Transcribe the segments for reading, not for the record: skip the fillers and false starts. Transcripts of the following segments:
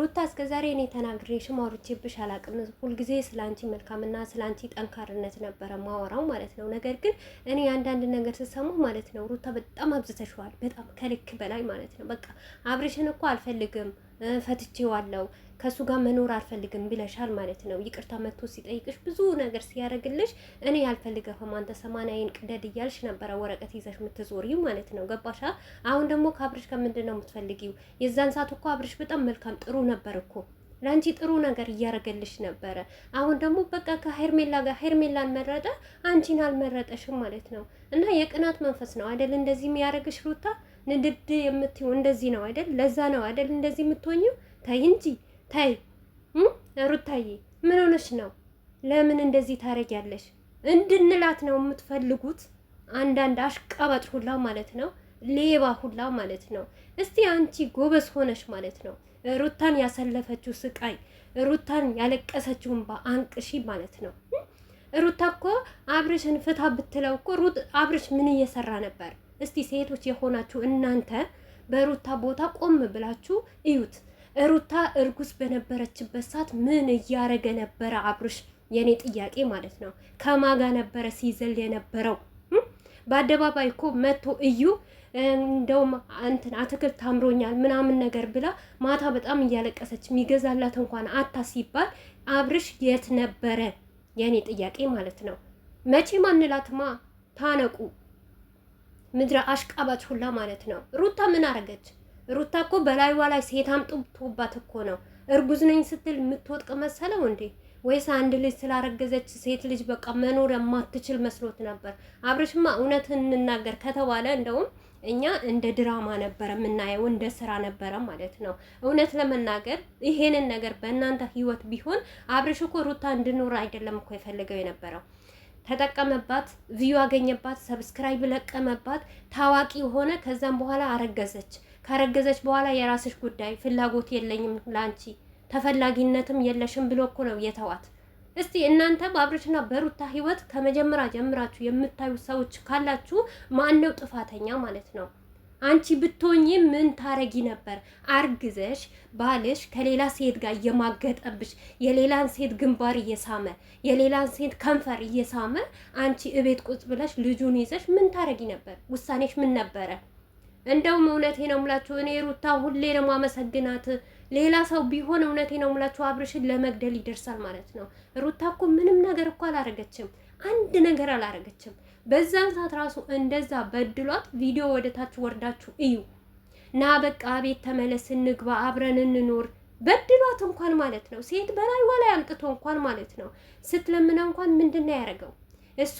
ሩታ እስከዛሬ እኔ ተናግሬሽም አውርቼብሽ አላቅም። ሁልጊዜ ስላንቺ መልካምና ስላንቺ ጠንካርነት ነበረ ማወራው ማለት ነው። ነገር ግን እኔ አንዳንድ ነገር ስሰሙ ማለት ነው ሩታ በጣም አብዝተሽዋል፣ በጣም ከልክ በላይ ማለት ነው። በቃ አብሬሽን እኮ አልፈልግም ፈትቼዋለሁ ከሱ ጋር መኖር አልፈልግም ብለሻል ማለት ነው። ይቅርታ መጥቶ ሲጠይቅሽ ብዙ ነገር ሲያደርግልሽ እኔ ያልፈልገህም አንተ ሰማንያዬን ቅደድ እያልሽ ነበረ ወረቀት ይዘሽ የምትዞሪው ማለት ነው። ገባሻ? አሁን ደግሞ ከአብርሽ ከምንድን ነው የምትፈልጊው? የዛን ሰዓት እኮ አብርሽ በጣም መልካም ጥሩ ነበር እኮ ለአንቺ ጥሩ ነገር እያደረገልሽ ነበረ። አሁን ደግሞ በቃ ከሄርሜላ ጋር ሄርሜላን መረጠ፣ አንቺን አልመረጠሽም ማለት ነው። እና የቅናት መንፈስ ነው አይደል እንደዚህ የሚያደርግሽ ሩታ? ንድድ የምትይው እንደዚህ ነው አይደል? ለዛ ነው አይደል እንደዚህ የምትሆኚው? ተይ እንጂ ታይ ሩታዬ ምን ሆነሽ ነው? ለምን እንደዚህ ታረጊያለሽ? እንድንላት ነው የምትፈልጉት? አንዳንድ አሽቃባጭ ሁላ ማለት ነው፣ ሌባ ሁላ ማለት ነው። እስቲ አንቺ ጎበዝ ሆነሽ ማለት ነው ሩታን ያሰለፈችው ስቃይ፣ ሩታን ያለቀሰችውን በአንቅሺ ማለት ነው። ሩታ እኮ አብርሽን ፍታ ብትለው እኮ አብርሽ ምን እየሰራ ነበር? እስቲ ሴቶች የሆናችሁ እናንተ በሩታ ቦታ ቆም ብላችሁ እዩት። ሩታ እርጉዝ በነበረችበት ሰዓት ምን እያረገ ነበረ አብርሽ? የኔ ጥያቄ ማለት ነው። ከማጋ ነበረ ሲዘል የነበረው? በአደባባይ እኮ መጥቶ እዩ እንደውም እንትን አትክልት ታምሮኛል ምናምን ነገር ብላ ማታ በጣም እያለቀሰች የሚገዛላት እንኳን አታ ሲባል አብርሽ የት ነበረ? የኔ ጥያቄ ማለት ነው። መቼ ማንላትማ ታነቁ ምድረ አሽቃባጭ ሁላ ማለት ነው። ሩታ ምን አረገች? ሩታ እኮ በላይዋ ላይ ሴት አምጥቶባት እኮ ነው። እርጉዝ ነኝ ስትል የምትወጥቅ መሰለው እንዴ? ወይስ አንድ ልጅ ስላረገዘች ሴት ልጅ በቃ መኖር የማትችል መስሎት ነበር? አብርሽማ እውነትን እንናገር ከተባለ እንደውም እኛ እንደ ድራማ ነበረ የምናየው፣ እንደ ስራ ነበረ ማለት ነው። እውነት ለመናገር ይሄንን ነገር በእናንተ ህይወት ቢሆን አብርሽ እኮ ሩታ እንድኖር አይደለም እኮ የፈለገው የነበረው። ተጠቀመባት፣ ቪዩ አገኘባት፣ ሰብስክራይብ ለቀመባት፣ ታዋቂ ሆነ። ከዛም በኋላ አረገዘች። ካረገዘች በኋላ የራስሽ ጉዳይ፣ ፍላጎት የለኝም ላንቺ ተፈላጊነትም የለሽም ብሎ እኮ ነው የተዋት። እስቲ እናንተ በአብርሽና በሩታ ህይወት ከመጀመሪያ ጀምራችሁ የምታዩ ሰዎች ካላችሁ ማነው ጥፋተኛ ማለት ነው? አንቺ ብትሆኚ ምን ታረጊ ነበር? አርግዘሽ ባልሽ ከሌላ ሴት ጋር እየማገጠብሽ የሌላን ሴት ግንባር እየሳመ የሌላን ሴት ከንፈር እየሳመ አንቺ እቤት ቁጭ ብለሽ ልጁን ይዘሽ ምን ታረጊ ነበር? ውሳኔሽ ምን ነበረ? እንደውም እውነቴ ነው የምላችሁ እኔ ሩታ ሁሌ ነው ማመሰግናት። ሌላ ሰው ቢሆን እውነቴ ነው የምላችሁ አብርሽን ለመግደል ይደርሳል ማለት ነው። ሩታ እኮ ምንም ነገር እኮ አላረገችም፣ አንድ ነገር አላረገችም። በዛን ሰዓት ራሱ እንደዛ በድሏት ቪዲዮ ወደታች ወርዳችሁ እዩ ና በቃ ቤት ተመለስ፣ እንግባ፣ አብረን እንኖር በድሏት እንኳን ማለት ነው። ሴት በላይ ላይ አምጥቶ እንኳን ማለት ነው ስትለምነው እንኳን ምንድነው ያደረገው እሱ?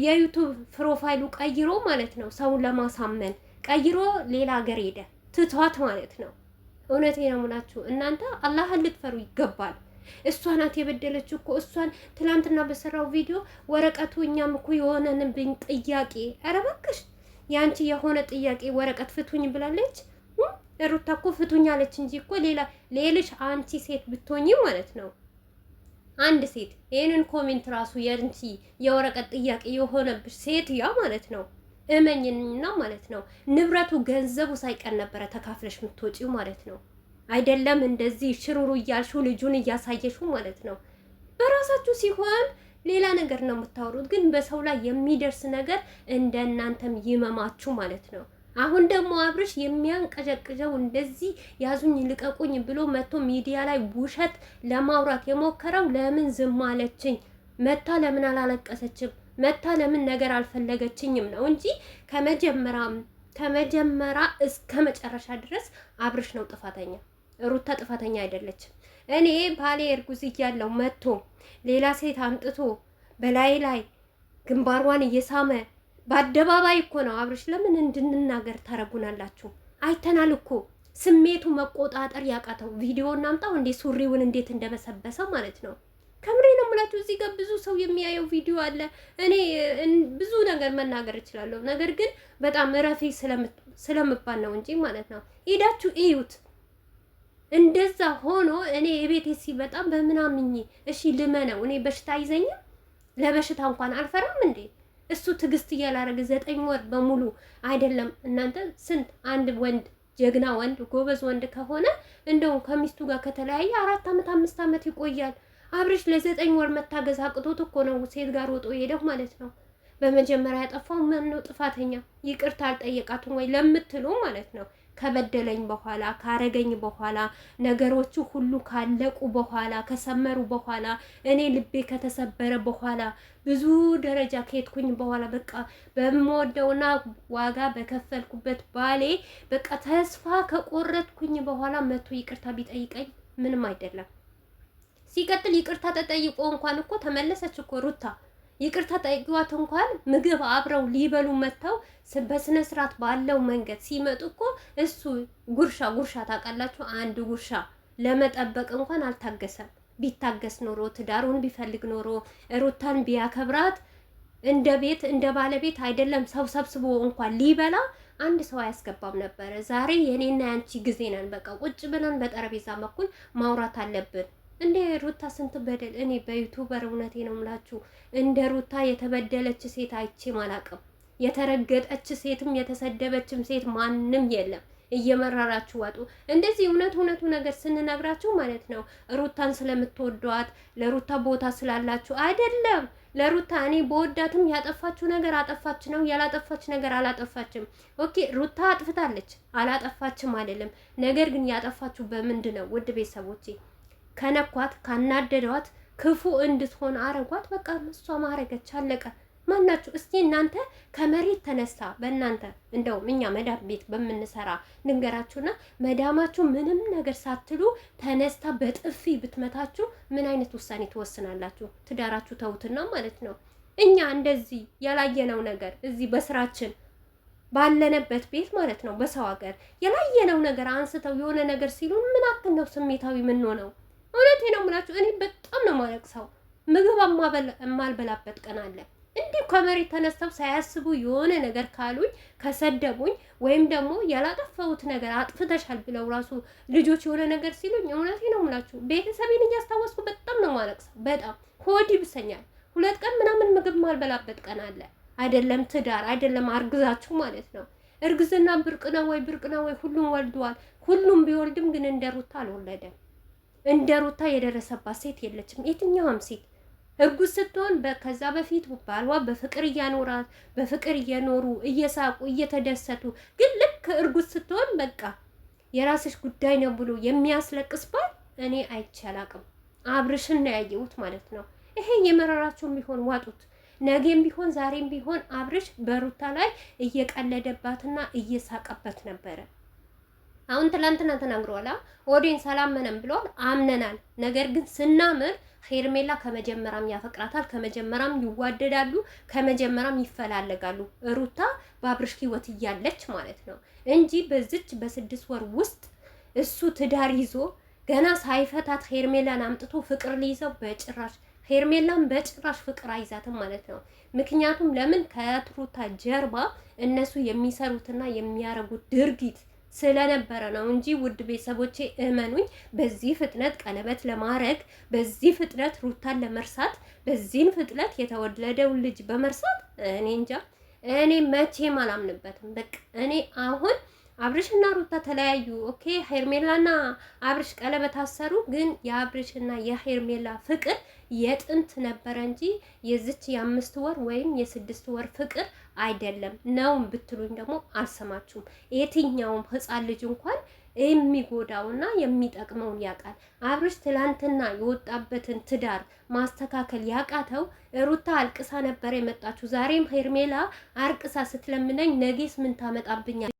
የዩቱብ ፕሮፋይሉ ቀይሮ ማለት ነው ሰውን ለማሳመን ቀይሮ ሌላ ሀገር ሄደ ትቷት ማለት ነው። እውነቴ ነው የምላችሁ እናንተ አላህን ልትፈሩ ይገባል። እሷ ናት የበደለችው እኮ እሷን ትላንትና በሰራው ቪዲዮ ወረቀቱ እኛም እኮ የሆነንብኝ ጥያቄ፣ ኧረ እባክሽ ያንቺ የሆነ ጥያቄ ወረቀት ፍቱኝ ብላለች። ሩታ እኮ ፍቱኝ አለች እንጂ እኮ ሌልሽ አንቺ ሴት ብትሆኚ ማለት ነው አንድ ሴት ይሄንን ኮሜንት ራሱ የእንቺ የወረቀት ጥያቄ የሆነብሽ ሴት ያ ማለት ነው እመኝና ማለት ነው ንብረቱ ገንዘቡ ሳይቀር ነበረ ተካፍለሽ የምትወጪው ማለት ነው። አይደለም እንደዚህ ሽሩሩ እያልሽው ልጁን እያሳየሽው ማለት ነው። በራሳችሁ ሲሆን ሌላ ነገር ነው የምታወሩት፣ ግን በሰው ላይ የሚደርስ ነገር እንደናንተም ይመማችሁ ማለት ነው። አሁን ደግሞ አብርሽ የሚያንቀጨቅጨው እንደዚህ ያዙኝ ልቀቁኝ ብሎ መጥቶ ሚዲያ ላይ ውሸት ለማውራት የሞከረው ለምን ዝም አለችኝ? መታ ለምን አላለቀሰችም? መታ ለምን ነገር አልፈለገችኝም ነው እንጂ ከመጀመሪያ እስከ መጨረሻ ድረስ አብርሽ ነው ጥፋተኛ፣ ሩታ ጥፋተኛ አይደለችም። እኔ ባሌ እርጉዝ እያለሁ መጥቶ ሌላ ሴት አምጥቶ በላይ ላይ ግንባሯን እየሳመ በአደባባይ እኮ ነው አብርሽ። ለምን እንድንናገር ታረጉናላችሁ? አይተናል እኮ ስሜቱ መቆጣጠር ያቃተው። ቪዲዮ እናምጣው እንዴ ሱሪውን እንዴት እንደበሰበሰ ማለት ነው። ከምሬ ነው የምላችሁ። እዚህ ጋር ብዙ ሰው የሚያየው ቪዲዮ አለ። እኔ ብዙ ነገር መናገር እችላለሁ፣ ነገር ግን በጣም እረፊ ስለምባል ነው እንጂ ማለት ነው። ሄዳችሁ እዩት። እንደዛ ሆኖ እኔ የቤቴ ሲመጣ በምናምኝ እሺ ልመነው። እኔ በሽታ አይዘኝም? ለበሽታ እንኳን አልፈራም እንዴ? እሱ ትግስት እያላረገ 9 ወር በሙሉ አይደለም እናንተ ስንት አንድ ወንድ ጀግና ወንድ ጎበዝ ወንድ ከሆነ እንደው ከሚስቱ ጋር ከተለያየ 4 ዓመት 5 ዓመት ይቆያል። አብርሽ ለ9 ወር መታገዝ አቅቶት እኮ ነው ሴት ጋር ወጦ ሄደው ማለት ነው። በመጀመሪያ ያጠፋው ማን ነው ጥፋተኛ? ይቅርታ አልጠየቃትም ወይ ለምትሉ ማለት ነው። ከበደለኝ በኋላ ካረገኝ በኋላ ነገሮቹ ሁሉ ካለቁ በኋላ ከሰመሩ በኋላ እኔ ልቤ ከተሰበረ በኋላ ብዙ ደረጃ ከሄድኩኝ በኋላ በቃ በምወደውና ዋጋ በከፈልኩበት ባሌ በቃ ተስፋ ከቆረጥኩኝ በኋላ መቶ ይቅርታ ቢጠይቀኝ ምንም አይደለም። ሲቀጥል ይቅርታ ተጠይቆ እንኳን እኮ ተመለሰች እኮ ሩታ። ይቅርታ ጠይቋት እንኳን ምግብ አብረው ሊበሉ መጥተው በስነ ስርዓት ባለው መንገድ ሲመጡ እኮ እሱ ጉርሻ ታውቃላችሁ፣ አንድ ጉርሻ ለመጠበቅ እንኳን አልታገሰም። ቢታገስ ኖሮ ትዳሩን ቢፈልግ ኖሮ ሩታን ቢያከብራት እንደ ቤት እንደ ባለቤት አይደለም ሰው ሰብስቦ እንኳን ሊበላ አንድ ሰው አያስገባም ነበረ። ዛሬ የኔና ያንቺ ጊዜ ነን። በቃ ቁጭ ብለን በጠረጴዛ በኩል ማውራት አለብን። እንደ ሩታ ስንት በደል እኔ በዩቱበር እውነቴ ነው የምላችሁ፣ እንደ ሩታ የተበደለች ሴት አይቼም አላቅም። የተረገጠች ሴትም የተሰደበችም ሴት ማንም የለም። እየመረራችሁ ዋጡ። እንደዚህ እውነቱ ነገር ስንነግራችሁ ማለት ነው ሩታን ስለምትወዷት ለሩታ ቦታ ስላላችሁ አይደለም። ለሩታ እኔ በወዳትም ያጠፋችሁ ነገር አጠፋች ነው፣ ያላጠፋች ነገር አላጠፋችም። ኦኬ ሩታ አጥፍታለች፣ አላጠፋችም አይደለም። ነገር ግን ያጠፋችሁ በምንድን ነው? ውድ ቤተሰቦቼ ከነኳት ካናደዷት ክፉ እንድትሆን አረጓት። በቃ እሷ ማረገች፣ አለቀ። ማናችሁ እስቲ እናንተ ከመሬት ተነሳ በእናንተ እንደውም እኛ መዳም ቤት በምንሰራ ንገራችሁና መዳማችሁ ምንም ነገር ሳትሉ ተነስታ በጥፊ ብትመታችሁ ምን አይነት ውሳኔ ትወስናላችሁ? ትዳራችሁ ተውትና ማለት ነው። እኛ እንደዚህ ያላየነው ነገር እዚህ በስራችን ባለነበት ቤት ማለት ነው በሰው ሀገር ያላየነው ነገር አንስተው የሆነ ነገር ሲሉን ምን አክል ነው ስሜታዊ ምን ሆነው? እውነቴ ነው የምላችሁ። እኔ በጣም ነው ማለቅሰው። ምግብ የማልበላበት ቀን አለ። እንዲሁ ከመሬት ተነስተው ሳያስቡ የሆነ ነገር ካሉኝ ከሰደቡኝ ወይም ደግሞ ያላጠፋሁት ነገር አጥፍተሻል ብለው ራሱ ልጆች የሆነ ነገር ሲሉኝ እውነቴ ነው የምላችሁ ቤተሰቤን እያስታወስኩ በጣም ነው ማለቅሰው። በጣም ሆድ ይብሰኛል። 2 ቀን ምናምን ምግብ ማልበላበት ቀን አለ። አይደለም ትዳር አይደለም አርግዛችሁ ማለት ነው። እርግዝና ብርቅ ነው ወይ? ሁሉም ወልደዋል። ሁሉም ቢወልድም ግን እንደ ሩታ አልወለደም። እንደ ሩታ የደረሰባት ሴት የለችም። የትኛውም ሴት እርጉዝ ስትሆን ከዛ በፊት ባሏ በፍቅር እያኖራት በፍቅር እየኖሩ እየሳቁ እየተደሰቱ፣ ግን ልክ እርጉዝ ስትሆን በቃ የራስሽ ጉዳይ ነው ብሎ የሚያስለቅስ ባል እኔ አይቼ አላቅም። አብርሽን ነው ያየሁት ማለት ነው። ይሄ የመረራችሁም ቢሆን ዋጡት። ነገም ቢሆን ዛሬም ቢሆን አብርሽ በሩታ ላይ እየቀለደባትና እየሳቀበት ነበረ። አሁን ትላንትና ተናግሯላ ኦዲየንስ አላመነም ብሏል። አምነናል። ነገር ግን ስናምር ሄርሜላ ከመጀመሪያም ያፈቅራታል፣ ከመጀመሪያም ይዋደዳሉ፣ ከመጀመሪያም ይፈላለጋሉ። ሩታ በአብርሽ ህይወት እያለች ማለት ነው እንጂ በዚች በ6 ወር ውስጥ እሱ ትዳር ይዞ ገና ሳይፈታት ሄርሜላን አምጥቶ ፍቅር ሊይዘው በጭራሽ ሄርሜላን በጭራሽ ፍቅር አይዛትም ማለት ነው። ምክንያቱም ለምን ከሩታ ጀርባ እነሱ የሚሰሩትና የሚያረጉት ድርጊት ስለነበረ ነው እንጂ ውድ ቤተሰቦቼ እመኑኝ፣ በዚህ ፍጥነት ቀለበት ለማድረግ በዚህ ፍጥነት ሩታን ለመርሳት በዚህን ፍጥነት የተወለደው ልጅ በመርሳት እኔ እንጃ፣ እኔ መቼም አላምንበትም። በቃ እኔ አሁን አብርሽና ሩታ ተለያዩ። ኦኬ ሄርሜላና አብርሽ ቀለበት አሰሩ። ግን የአብርሽና የሄርሜላ ፍቅር የጥንት ነበረ እንጂ የዚች የ5 ወር ወይም የ6 ወር ፍቅር አይደለም። ነውም ብትሉኝ ደግሞ አልሰማችሁም። የትኛውም ህፃን ልጅ እንኳን የሚጎዳውና የሚጠቅመውን ያውቃል። አብርሽ ትላንትና የወጣበትን ትዳር ማስተካከል ያቃተው ሩታ አልቅሳ ነበር የመጣችሁ። ዛሬም ሄርሜላ አርቅሳ ስትለምነኝ ነጌስ ምን ታመጣብኛል